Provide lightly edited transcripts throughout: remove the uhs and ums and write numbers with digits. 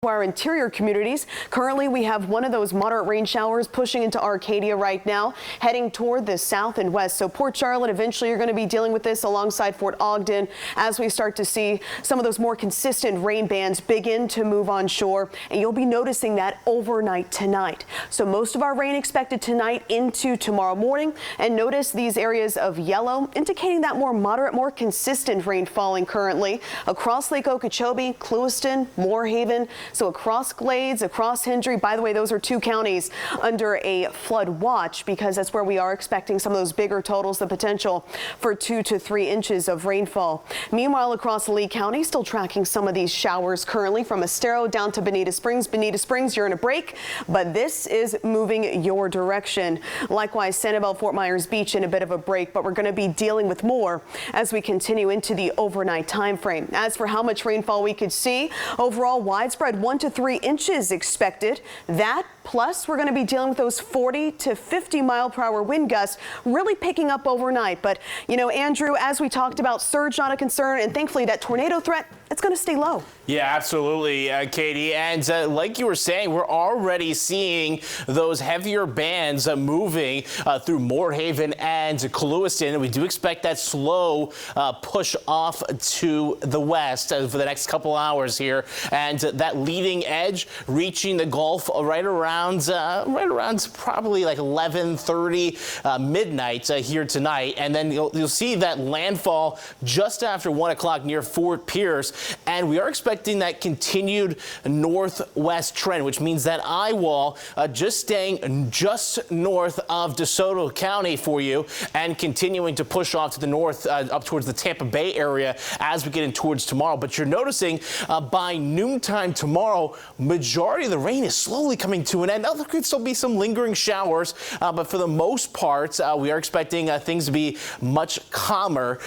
Our interior communities. Currently, we have one of those moderate rain showers pushing into Arcadia right now, heading toward the south and west. So Port Charlotte, eventually you're going to be dealing with this alongside Fort Ogden as we start to see some of those more consistent rain bands begin to move on shore. And you'll be noticing that overnight tonight. So most of our rain expected tonight into tomorrow morning. And notice these areas of yellow indicating that more moderate, more consistent rain falling currently across Lake Okeechobee, Clewiston, Moorhaven. So across Glades, across Hendry. By the way, those are two counties under a flood watch because that's where we are expecting some of those bigger totals, the potential for 2 to 3 inches of rainfall. Meanwhile, across Lee County, still tracking some of these showers currently from Estero down to Bonita Springs. Bonita Springs, you're in a break, but this is moving your direction. Likewise, Sanibel, Fort Myers Beach in a bit of a break, but we're going to be dealing with more as we continue into the overnight time frame. As for how much rainfall we could see, overall widespread 1 to 3 inches expected. That plus we're going to be dealing with those 40 to 50 mile per hour wind gusts really picking up overnight. But, you know, Andrew, as we talked about, surge not a concern, and thankfully that tornado threat, it's going to stay low. Yeah, absolutely, Katie. And like you were saying, we're already seeing those heavier bands moving through Moorhaven and Clewiston. We do expect that slow push off to the west for the next couple hours here. And that leading edge reaching the Gulf right around probably like 11:30 midnight here tonight. And then you'll see that landfall just after 1 o'clock near Fort Pierce. And we are expecting that continued northwest trend, which means that eye wall just staying just north of DeSoto County for you and continuing to push off to the north up towards the Tampa Bay area as we get in towards tomorrow. But you're noticing by noontime tomorrow, majority of the rain is slowly coming to an end. Now, there could still be some lingering showers, but for the most part, we are expecting things to be much calmer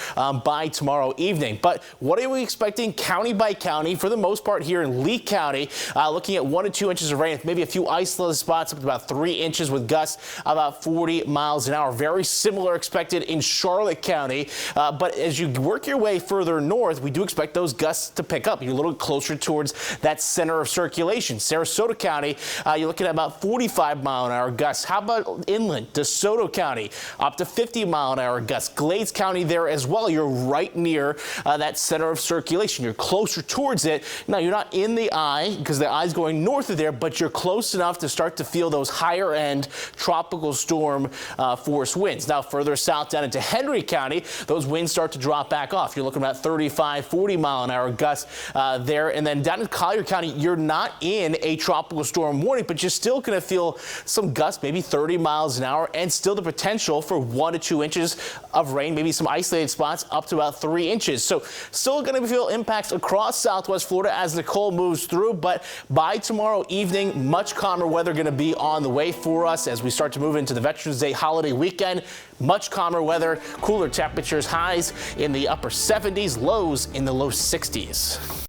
by tomorrow evening. But what are we expecting county by county? For the most part here in Lee County, looking at 1 to 2 inches of rain, maybe a few isolated spots up to about 3 inches with gusts about 40 miles an hour. Very similar expected in Charlotte County. But as you work your way further north, we do expect those gusts to pick up. You're a little closer towards that center of circulation. Sarasota County, you're looking at about 45 mile an hour gusts. How about inland? DeSoto County, up to 50 mile an hour gusts. Glades County there as well. You're right near that center of circulation. You're closer towards it. Now, you're not in the eye because the eye's going north of there, but you're close enough to start to feel those higher end tropical storm force winds. Now, further south down into Henry County, those winds start to drop back off. You're looking at 35, 40 mile an hour gusts there. And then down in Collier County, you're not in a tropical storm warning, but you're still going to feel some gusts, maybe 30 miles an hour, and still the potential for 1 to 2 inches of rain, maybe some isolated spots up to about 3 inches. So still going to feel impacts across southwest Florida as Nicole moves through, but by tomorrow evening, much calmer weather going to be on the way for us as we start to move into the Veterans Day holiday weekend. Much calmer weather, cooler temperatures, highs in the upper 70s, lows in the low 60s.